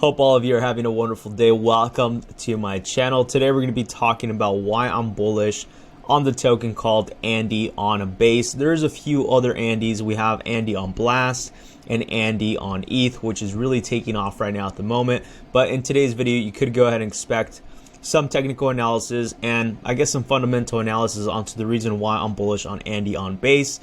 Hope all of you are having a wonderful day. Welcome to my channel. Today we're going to be talking about why I'm bullish on the token called Andy on a base. There's a few other Andys. We have Andy on Blast and Andy on ETH, which is really taking off right now at the moment. But in today's video, you could go ahead and expect some technical analysis and I guess some fundamental analysis onto the reason why I'm bullish on Andy on base,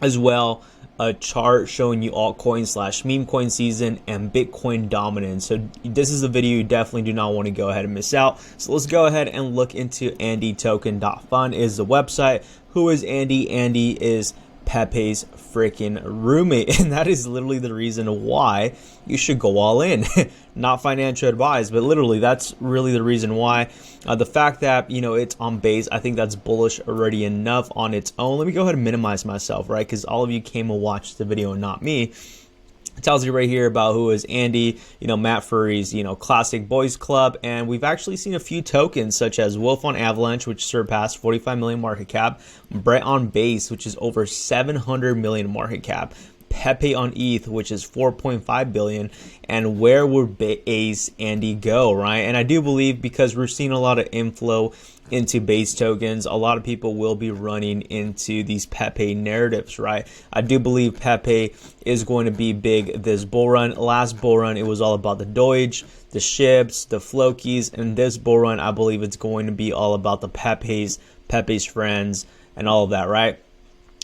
as well a chart showing you altcoin / meme coin season and Bitcoin dominance. So this is a video you definitely do not want to go ahead and miss out. So let's go ahead and look into andytoken.fun is the website. Who is Andy? Andy is Pepe's freaking roommate, and that is literally the reason why you should go all in. Not financial advice, but literally that's really the reason why. The fact that, you know, it's on base, I think that's bullish already enough on its own. Let me go ahead and minimize myself, right? Because all of you came and watched the video and not me. It tells you right here about who is Andy, you know, Matt Furry's, you know, classic boys club. And we've actually seen a few tokens such as Wolf on Avalanche, which surpassed 45 million market cap, Brett on base, which is over 700 million market cap, Pepe on ETH, which is 4.5 billion, and where would base Andy go, right? And I do believe, because we're seeing a lot of inflow into base tokens, a lot of people will be running into these Pepe narratives, right? I do believe Pepe is going to be big this bull run. Last bull run, it was all about the Doge, the Ships, the Flokies, and this bull run, I believe it's going to be all about the Pepe's friends, and all of that, right?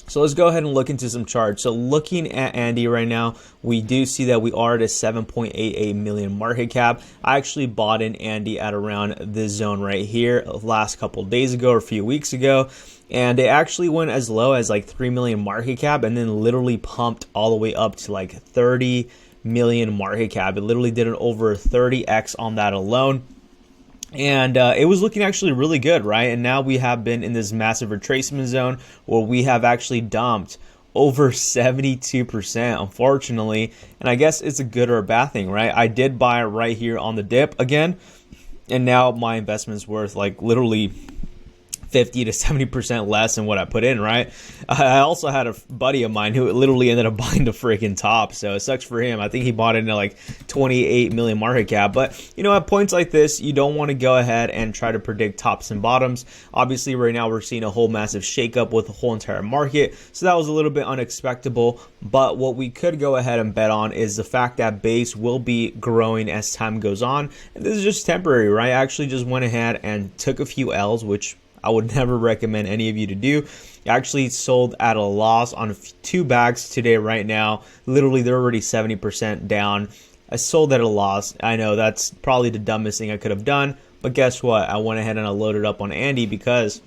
So let's go ahead and look into some charts. So looking at Andy right now, we do see that we are at a 7.88 million market cap. I actually bought in Andy at around this zone right here last couple of days ago or a few weeks ago. And it actually went as low as like 3 million market cap and then literally pumped all the way up to like 30 million market cap. It literally did an over 30x on that alone. And it was looking actually really good, right? And now we have been in this massive retracement zone where we have actually dumped over 72%, unfortunately. And I guess it's a good or a bad thing, right? I did buy it right here on the dip again. And now my investment's worth like literally 50 to 70% less than what I put in, right? I also had a buddy of mine who literally ended up buying the freaking top, so it sucks for him. I think he bought it in like 28 million market cap. But you know, at points like this, you don't want to go ahead and try to predict tops and bottoms. Obviously right now we're seeing a whole massive shakeup with the whole entire market, so that was a little bit unexpected. But what we could go ahead and bet on is the fact that base will be growing as time goes on, and this is just temporary, right? I actually just went ahead and took a few L's, which I would never recommend any of you to do. I actually sold at a loss on 2 bags today right now. Literally, they're already 70% down. I sold at a loss. I know that's probably the dumbest thing I could have done, but guess what? I went ahead and I loaded up on Andy because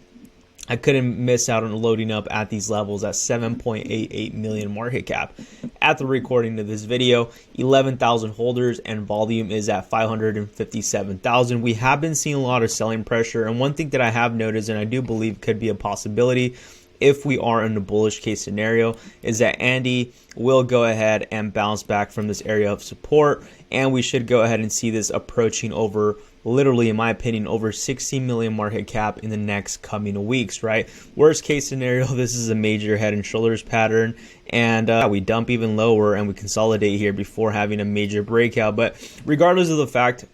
I couldn't miss out on loading up at these levels at 7.88 million market cap. At the recording of this video, 11,000 holders and volume is at 557,000. We have been seeing a lot of selling pressure, and one thing that I have noticed, and I do believe could be a possibility if we are in a bullish case scenario, is that Andy will go ahead and bounce back from this area of support, and we should go ahead and see this approaching over, literally in my opinion, over 60 million market cap in the next coming weeks, right? Worst case scenario, this is a major head and shoulders pattern, and we dump even lower and we consolidate here before having a major breakout. But regardless of the fact,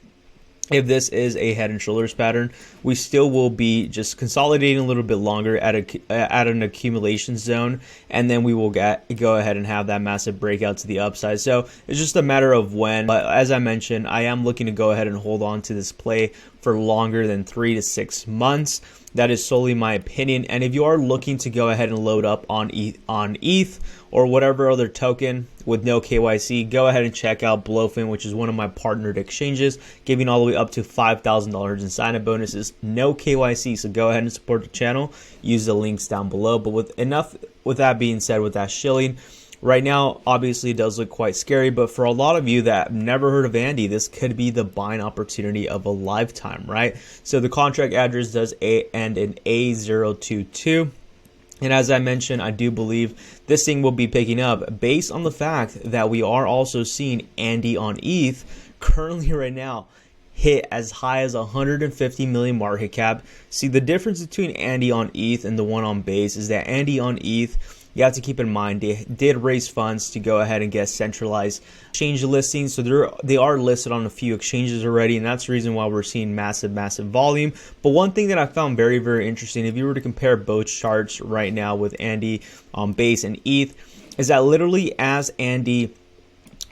if this is a head and shoulders pattern, we still will be just consolidating a little bit longer at an accumulation zone, and then we will go ahead and have that massive breakout to the upside. So it's just a matter of when. But as I mentioned, I am looking to go ahead and hold on to this play for longer than 3 to 6 months. That is solely my opinion. And if you are looking to go ahead and load up on ETH or whatever other token with no KYC, go ahead and check out Blofin, which is one of my partnered exchanges, giving all the way up to $5,000 in sign-up bonuses, no KYC. So go ahead and support the channel. Use the links down below. But with that being said, with that shilling, right now, obviously, it does look quite scary, but for a lot of you that have never heard of Andy, this could be the buying opportunity of a lifetime, right? So the contract address does end in A022. And as I mentioned, I do believe this thing will be picking up based on the fact that we are also seeing Andy on ETH currently right now hit as high as 150 million market cap. See, the difference between Andy on ETH and the one on base is that Andy on ETH you have to keep in mind they did raise funds to go ahead and get centralized exchange listing. So they are listed on a few exchanges already, and that's the reason why we're seeing massive volume. But one thing that I found very interesting, if you were to compare both charts right now with Andy on base and ETH, is that literally as Andy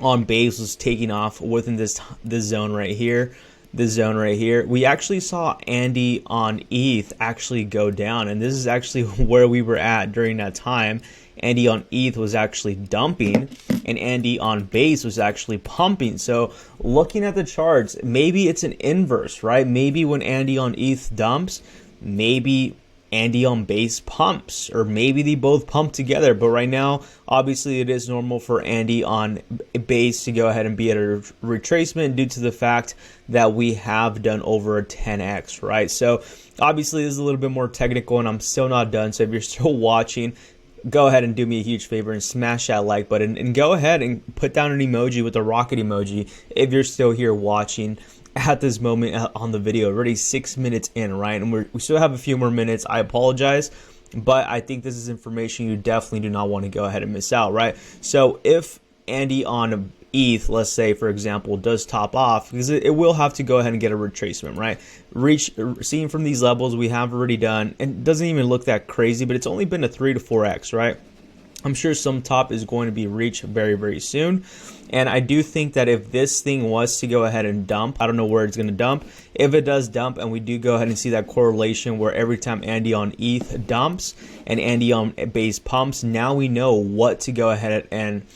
on base was taking off within this zone right here, we actually saw Andy on ETH actually go down, and this is actually where we were at during that time. Andy on ETH was actually dumping, and Andy on base was actually pumping. So looking at the charts, maybe it's an inverse, right? Maybe when Andy on ETH dumps, maybe Andy on base pumps, or maybe they both pump together. But right now, obviously it is normal for Andy on base to go ahead and be at a retracement due to the fact that we have done over a 10x, right? So obviously this is a little bit more technical, and I'm still not done. So if you're still watching, go ahead and do me a huge favor and smash that like button, and go ahead and put down an emoji with the rocket emoji if you're still here watching at this moment on the video. Already 6 minutes in, right? And we still have a few more minutes. I apologize, but I think this is information you definitely do not want to go ahead and miss out, right? So if Andy on ETH, let's say for example, does top off, because it will have to go ahead and get a retracement, right? Seeing from these levels we have already done, and it doesn't even look that crazy, but it's only been a 3 to 4x, right? I'm sure some top is going to be reached very soon. And I do think that if this thing was to go ahead and dump, I don't know where it's going to dump. If it does dump, and we do go ahead and see that correlation where every time Andy on ETH dumps and Andy on base pumps, now we know what to go ahead and,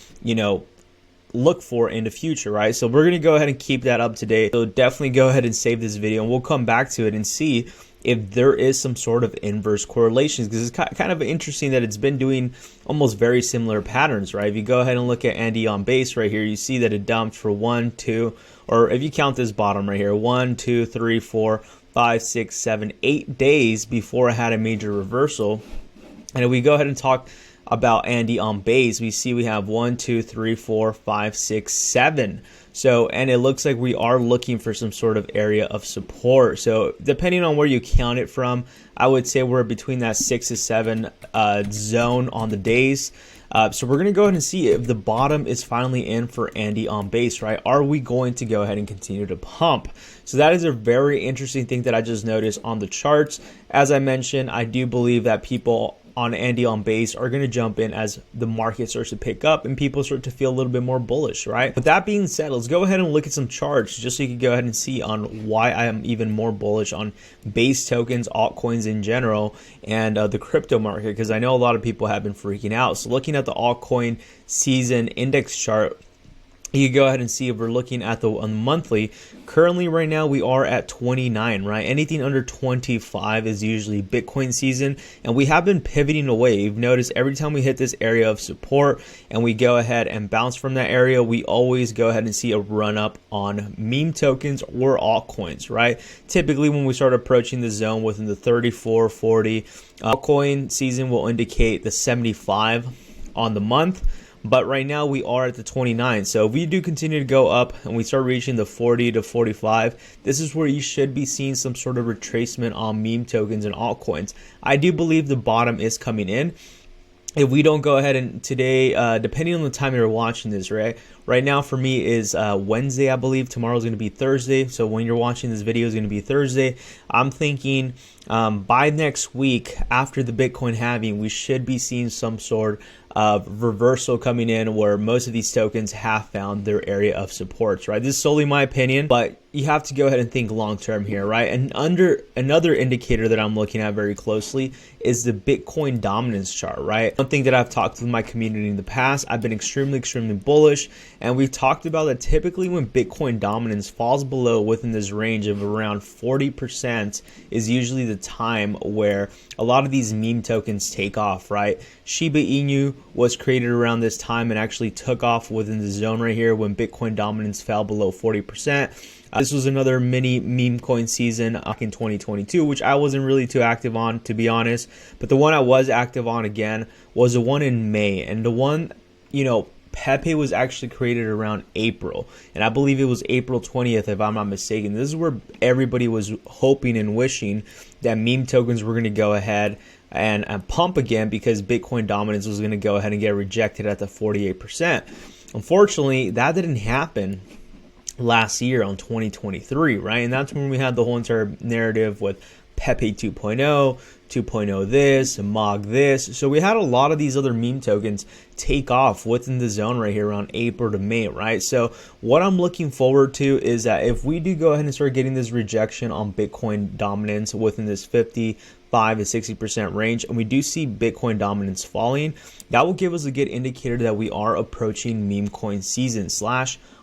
look for in the future, right? So we're going to go ahead and keep that up to date. So definitely go ahead and save this video, and we'll come back to it and see if there is some sort of inverse correlations, because it's kind of interesting that it's been doing almost very similar patterns, right? If you go ahead and look at Andy on base right here, you see that it dumped for 1, 2, or if you count this bottom right here, 1, 2, 3, 4, 5, 6, 7, 8 days before it had a major reversal. And if we go ahead and talk about Andy on base, we see we have 1, 2, 3, 4, 5, 6, 7. So, and it looks like we are looking for some sort of area of support. So depending on where you count it from, I would say we're between that 6 to 7 zone on the days. So we're going to go ahead and see if the bottom is finally in for Andy on base, right? Are we going to go ahead and continue to pump? So that is a very interesting thing that I just noticed on the charts. As I mentioned, I do believe that people on Andy on base are going to jump in as the market starts to pick up and people start to feel a little bit more bullish, right? With that being said, let's go ahead and look at some charts just so you can go ahead and see on why I am even more bullish on base tokens, altcoins in general, and the crypto market, because I know a lot of people have been freaking out. So looking at the altcoin season index chart, you can go ahead and see if we're looking at the monthly. Currently right now we are at 29, right? Anything under 25 is usually Bitcoin season, and we have been pivoting away. You've noticed every time we hit this area of support and we go ahead and bounce from that area, we always go ahead and see a run up on meme tokens or altcoins, right? Typically when we start approaching the zone within the 34, 40, altcoin season will indicate the 75 on the month. But right now we are at the 29. So if we do continue to go up and we start reaching the 40 to 45, this is where you should be seeing some sort of retracement on meme tokens and altcoins. I do believe the bottom is coming in. If we don't go ahead and today, depending on the time you're watching this, right? Right now for me is Wednesday, I believe. Tomorrow is going to be Thursday. So when you're watching this video is going to be Thursday. I'm thinking by next week, after the Bitcoin halving, we should be seeing some sort of reversal coming in where most of these tokens have found their area of supports, right? This is solely my opinion, but you have to go ahead and think long term here, right? And under another indicator that I'm looking at very closely is the Bitcoin dominance chart, right? One thing that I've talked with my community in the past, I've been extremely bullish, and we've talked about that typically when Bitcoin dominance falls below within this range of around 40% is usually the time where a lot of these meme tokens take off, right? Shiba Inu was created around this time and actually took off within the zone right here when Bitcoin dominance fell below 40%. This was another mini meme coin season back in 2022, which I wasn't really too active on, to be honest. But the one I was active on again was the one in May. And the one, Pepe was actually created around April. And I believe it was April 20th, if I'm not mistaken. This is where everybody was hoping and wishing that meme tokens were going to go ahead and pump again because Bitcoin dominance was going to go ahead and get rejected at the 48%. Unfortunately, that didn't happen last year on 2023, right? And that's when we had the whole entire narrative with Pepe 2.0, 2.0 this, and Mog this. So we had a lot of these other meme tokens take off within the zone right here around April to May, right? So what I'm looking forward to is that if we do go ahead and start getting this rejection on Bitcoin dominance within this 55 to 60% range, and we do see Bitcoin dominance falling, that will give us a good indicator that we are approaching meme coin season /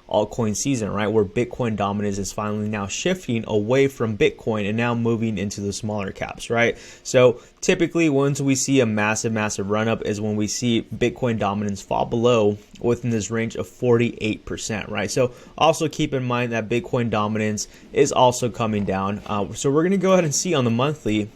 altcoin season, right? Where Bitcoin dominance is finally now shifting away from Bitcoin and now moving into the smaller caps, right? So typically once we see a massive run up is when we see Bitcoin dominance fall below within this range of 48%, right? So also keep in mind that Bitcoin dominance is also coming down. So we're going to go ahead and see on the monthly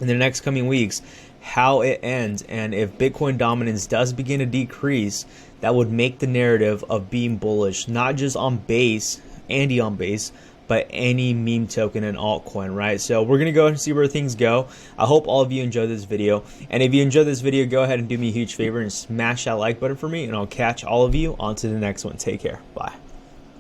in the next coming weeks how it ends, and if Bitcoin dominance does begin to decrease, that would make the narrative of being bullish not just on base, Andy on base, but any meme token and altcoin, right? So we're gonna go ahead and see where things go. I hope all of you enjoyed this video, and if you enjoyed this video, go ahead and do me a huge favor and smash that like button for me, and I'll catch all of you on to the next one. Take care. Bye.